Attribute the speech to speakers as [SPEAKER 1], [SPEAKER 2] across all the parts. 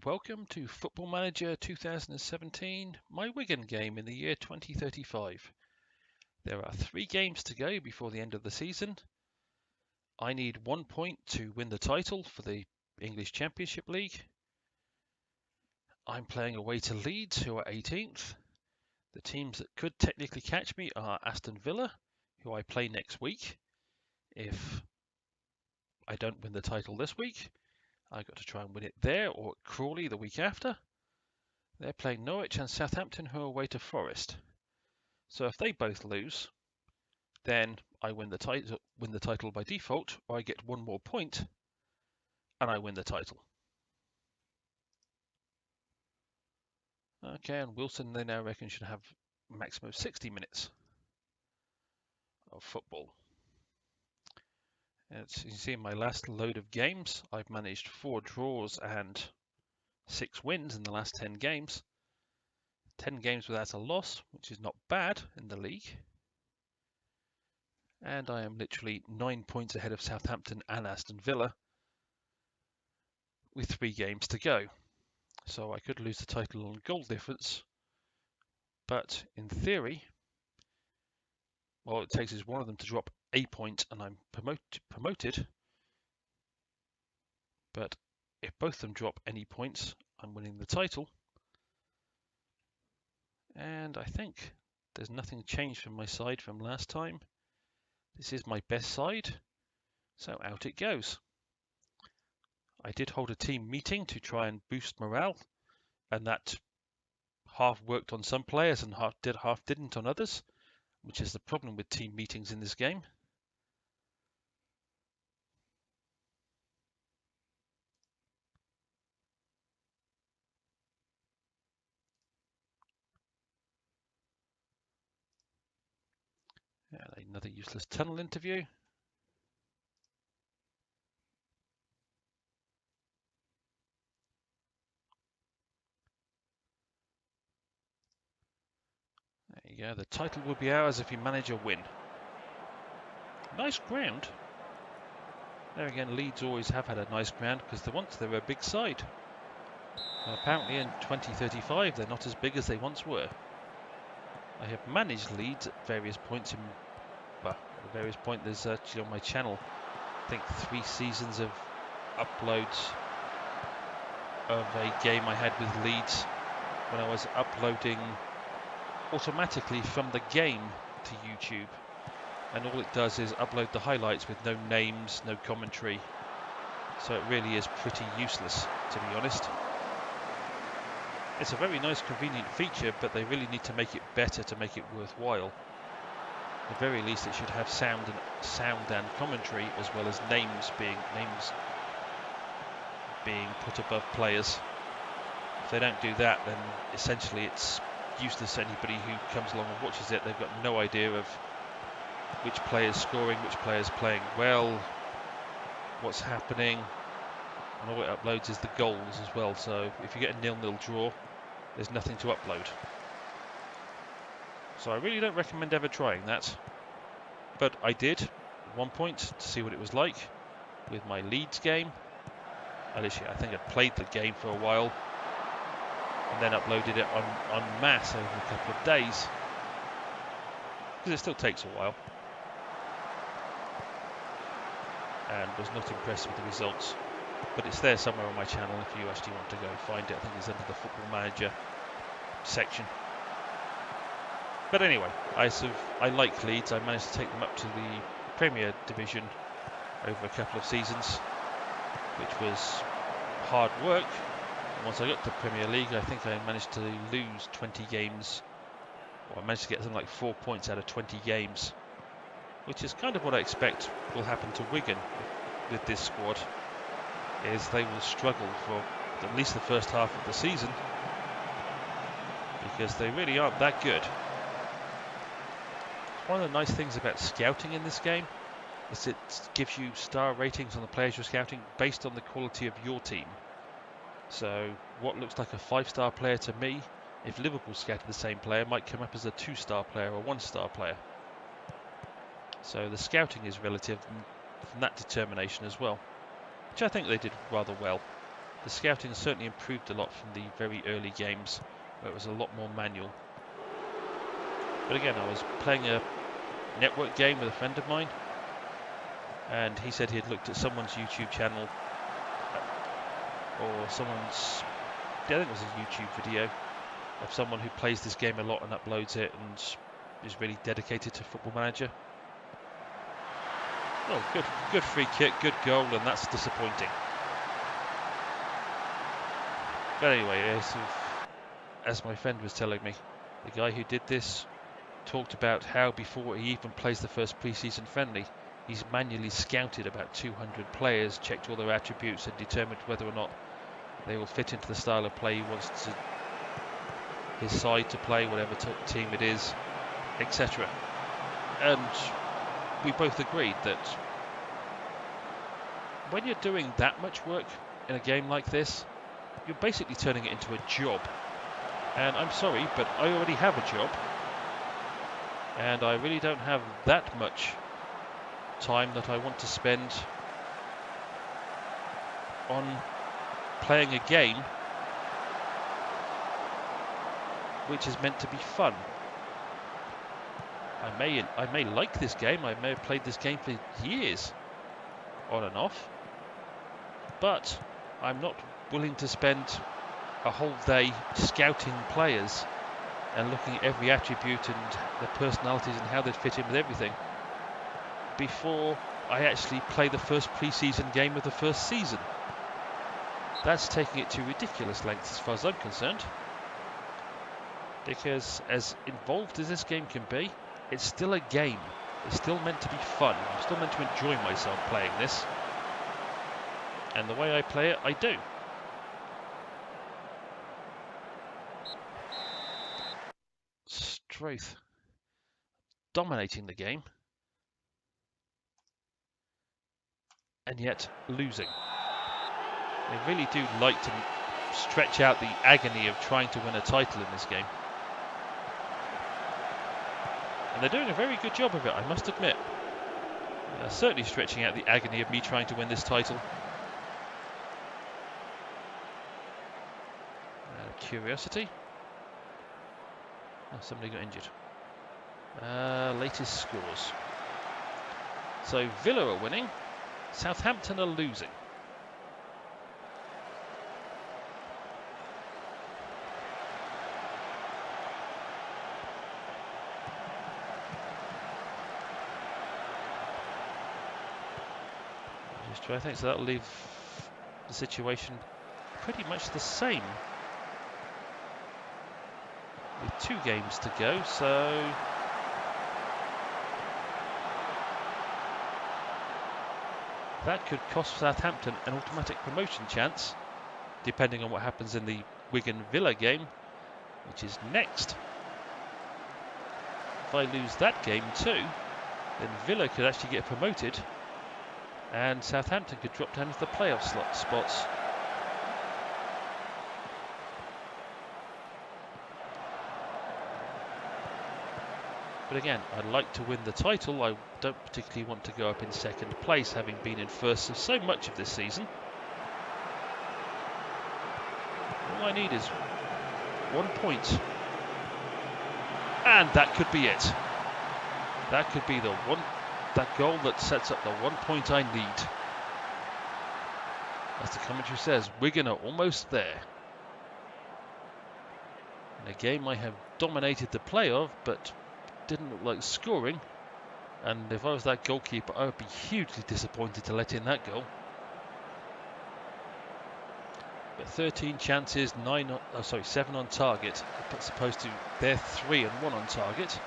[SPEAKER 1] welcome to Football Manager 2017, my Wigan game in the year 2035. There are 3 games to go before the end of the season. I need 1 point to win the title for the English Championship League. I'm playing away to Leeds, who are 18th. The teams that could technically catch me are Aston Villa, who I play next week. If I don't win the title this week, I've got to try and win it there or at Crawley the week after. They're playing Norwich and Southampton, who are away to Forest. So if they both lose, then I win the title by default, or I get 1 more point and I win the title. Okay, and Wilson, they now reckon, should have a maximum of 60 minutes of football. As you can see in my last load of games, I've managed 4 draws and 6 wins in the last 10 games. 10 games without a loss, which is not bad in the league. And I am literally 9 points ahead of Southampton and Aston Villa with 3 games to go. So I could lose the title on goal difference, but in theory, all it takes is one of them to drop a point and I'm promoted. But if both of them drop any points, I'm winning the title. And I think there's nothing changed from my side from last time. This is my best side, so out it goes. I did hold a team meeting to try and boost morale, and that half worked on some players and half didn't on others, which is the problem with team meetings in this game. And another useless tunnel interview. There you go, the title will be ours if you manage a win. Nice ground. There again, Leeds always have had a nice ground because they were a big side. And apparently in 2035 they're not as big as they once were. I have managed Leeds at various points there's actually on my channel, I think 3 seasons of uploads of a game I had with Leeds when I was uploading automatically from the game to YouTube, and all it does is upload the highlights with no names, no commentary, so it really is pretty useless, to be honest. It's a very nice convenient feature, but they really need to make it better to make it worthwhile. At the very least it should have sound and commentary, as well as names being put above players. If they don't do that, then essentially it's useless to anybody who comes along and watches it. They've got no idea of which player's scoring, which player's playing well, what's happening, and all it uploads is the goals as well. So if you get a 0-0 draw, there's nothing to upload. So I really don't recommend ever trying that. But I did at 1 point to see what it was like with my Leeds game. I think I'd played the game for a while and then uploaded it en masse over a couple of days, because it still takes a while, and was not impressed with the results. But it's there somewhere on my channel if you actually want to go find it. I think it's under the Football Manager section. But anyway, I like Leeds. I managed to take them up to the Premier Division over a couple of seasons, which was hard work. And once I got to the Premier League, I think I managed to lose 20 games, or I managed to get something like 4 points out of 20 games, which is kind of what I expect will happen to Wigan with this squad, is they will struggle for at least the first half of the season, because they really aren't that good. One of the nice things about scouting in this game is it gives you star ratings on the players you're scouting based on the quality of your team. So what looks like a 5-star player to me, if Liverpool scouted the same player, might come up as a 2-star player or 1-star player. So the scouting is relative from that determination as well, which I think they did rather well. the scouting certainly improved a lot from the very early games, where it was a lot more manual. But again, I was playing a network game with a friend of mine, and he said he had looked at someone's YouTube channel, or someone's, yeah, I think it was a YouTube video of someone who plays this game a lot and uploads it and is really dedicated to Football Manager. Oh, good free kick, good goal, and that's disappointing. But anyway, as my friend was telling me, the guy who did this talked about how before he even plays the first pre-season friendly, he's manually scouted about 200 players, checked all their attributes and determined whether or not they will fit into the style of play he wants his side to play, whatever team it is, etc. And we both agreed that when you're doing that much work in a game like this, you're basically turning it into a job. And I'm sorry, but I already have a job, and I really don't have that much time that I want to spend on playing a game which is meant to be fun. I may like this game, I may have played this game for years on and off, but I'm not willing to spend a whole day scouting players and looking at every attribute and their personalities and how they'd fit in with everything before I actually play the first pre-season game of the first season. That's taking it to ridiculous lengths as far as I'm concerned, because as involved as this game can be, it's still a game. It's still meant to be fun. I'm still meant to enjoy myself playing this, and the way I play it, I do. Strath dominating the game and yet losing. They really do like to stretch out the agony of trying to win a title in this game. And they're doing a very good job of it, I must admit. They're certainly stretching out the agony of me trying to win this title. Curiosity. Oh, somebody got injured. Latest scores. So Villa are winning, Southampton are losing. Just try to think, so that'll leave the situation pretty much the same, with 2 games to go, so that could cost Southampton an automatic promotion chance, depending on what happens in the Wigan-Villa game, which is next. If I lose that game too, then Villa could actually get promoted, and Southampton could drop down to the playoff spots. But again, I'd like to win the title. I don't particularly want to go up in second place, having been in first of so much of this season. All I need is 1 point. And that could be it. That could be that goal that sets up the 1 point I need. As the commentary says, Wigan are almost there. In a game I have dominated the play of, but didn't look like scoring, and if I was that goalkeeper, I would be hugely disappointed to let in that goal. But 13 chances, 7 on target, as opposed to their 3 and 1 on target.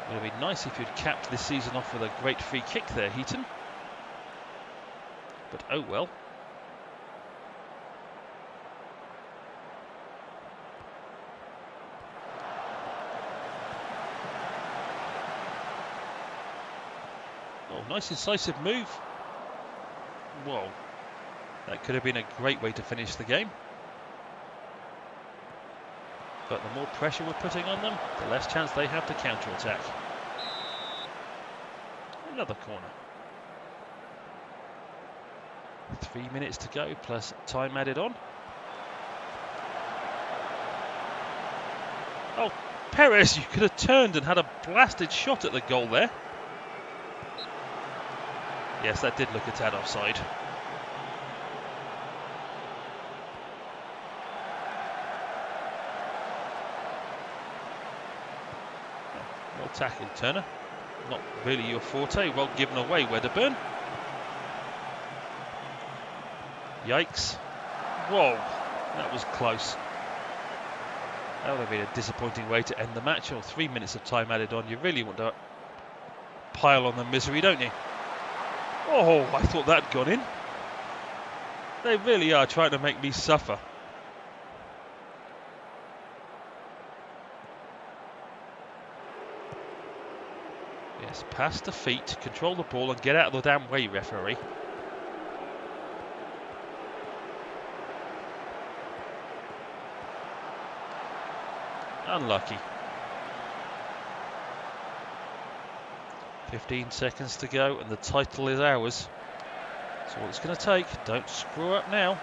[SPEAKER 1] It would be nice if you'd capped this season off with a great free kick there, Heaton. But oh well. Nice incisive move. Whoa, that could have been a great way to finish the game. But the more pressure we're putting on them, the less chance they have to counter-attack. Another corner. 3 minutes to go, plus time added on. Oh, Perez, you could have turned and had a blasted shot at the goal there. Yes, that did look a tad offside. Well tackled, Turner. Not really your forte. Well given away, Wedderburn. Yikes. Whoa, that was close. That would have been a disappointing way to end the match. Or 3 minutes of time added on. You really want to pile on the misery, don't you? Oh, I thought that'd gone in. They really are trying to make me suffer. Yes, pass the feet, control the ball and get out of the damn way, referee. Unlucky. 15 seconds to go and the title is ours. That's all it's going to take. Don't screw up now.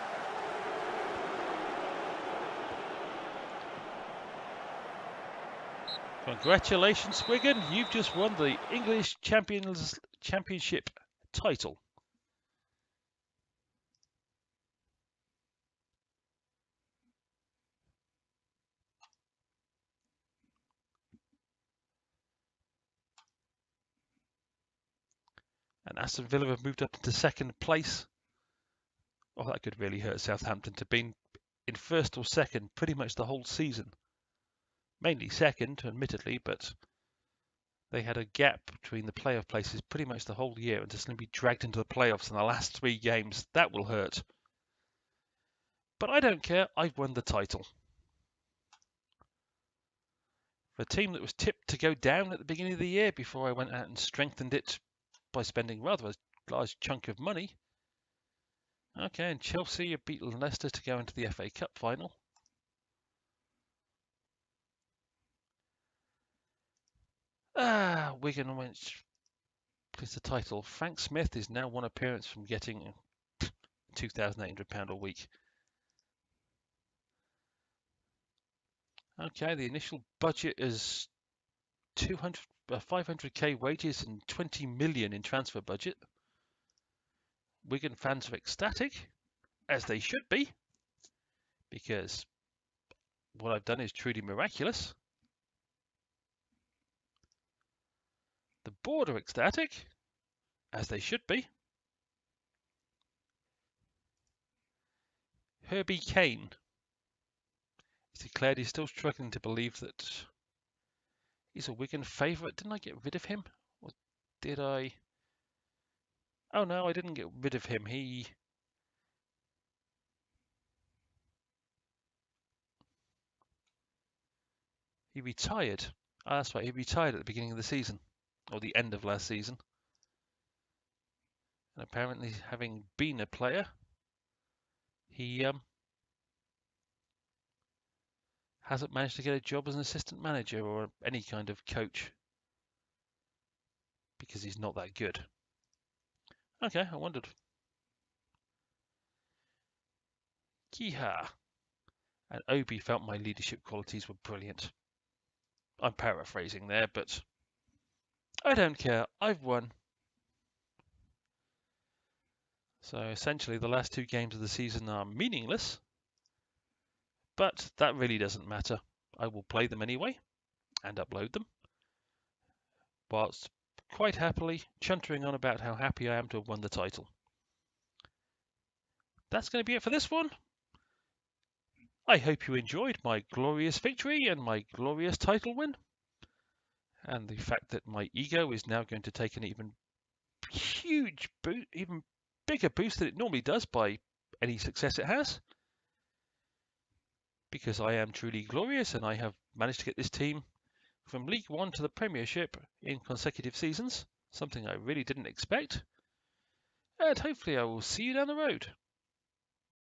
[SPEAKER 1] Congratulations, Wigan. You've just won the English Championship title. And Aston Villa have moved up into second place. Oh, that could really hurt Southampton to be in first or second pretty much the whole season. Mainly second, admittedly, but they had a gap between the playoff places pretty much the whole year and just going to be dragged into the playoffs in the last 3 games. That will hurt. But I don't care. I've won the title. For a team that was tipped to go down at the beginning of the year before I went out and strengthened it by spending rather a large chunk of money. Okay, and Chelsea have beaten Leicester to go into the FA Cup final. Wigan went plays the title. Frank Smith is now 1 appearance from getting £2,800 a week. Okay, the initial budget is 500k wages and 20 million in transfer budget. Wigan fans are ecstatic, as they should be, because what I've done is truly miraculous. The board are ecstatic, as they should be. Herbie Kane has declared he's still struggling to believe that he's a Wigan favourite. Didn't I get rid of him? Or did I? Oh no, I didn't get rid of him. He retired. Oh, that's right, he retired at the beginning of the season, or the end of last season. And apparently, having been a player, he hasn't managed to get a job as an assistant manager or any kind of coach because he's not that good. Okay, I wondered. Kiha and Obi felt my leadership qualities were brilliant. I'm paraphrasing there, but I don't care. I've won. So essentially, the last 2 games of the season are meaningless, but that really doesn't matter. I will play them anyway and upload them, whilst quite happily chuntering on about how happy I am to have won the title. That's going to be it for this one. I hope you enjoyed my glorious victory and my glorious title win, and the fact that my ego is now going to take an even bigger boost than it normally does by any success it has, because I am truly glorious and I have managed to get this team from League One to the Premiership in consecutive seasons, something I really didn't expect. And hopefully I will see you down the road.